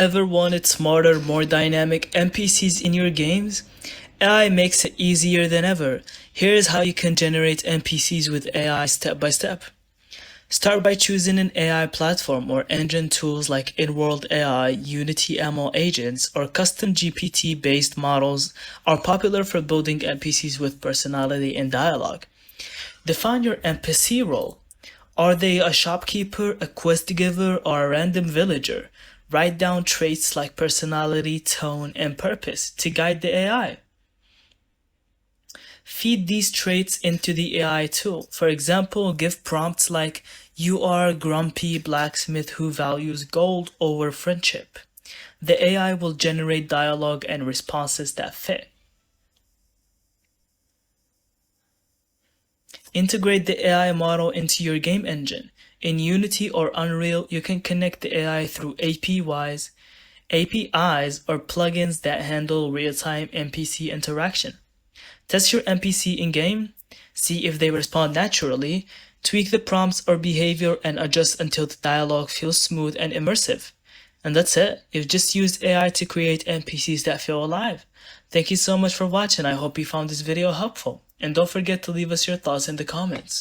Ever wanted smarter, more dynamic NPCs in your games? AI makes it easier than ever. Here's how you can generate NPCs with AI step by step. Start by choosing an AI platform or engine. Tools like in-world AI, Unity ML agents, or custom GPT-based models are popular for building NPCs with personality and dialogue. Define your NPC role. Are they a shopkeeper, a quest giver, or a random villager? Write down traits like personality, tone, and purpose to guide the AI. Feed these traits into the AI tool. For example, give prompts like, "You are a grumpy blacksmith who values gold over friendship." The AI will generate dialogue and responses that fit. Integrate the AI model into your game engine. In Unity or Unreal, you can connect the AI through APIs or plugins that handle real-time NPC interaction. Test your NPC in-game, see if they respond naturally, tweak the prompts or behavior, and adjust until the dialogue feels smooth and immersive. And that's it. You've just used AI to create NPCs that feel alive. Thank you so much for watching. I hope you found this video helpful. And don't forget to leave us your thoughts in the comments.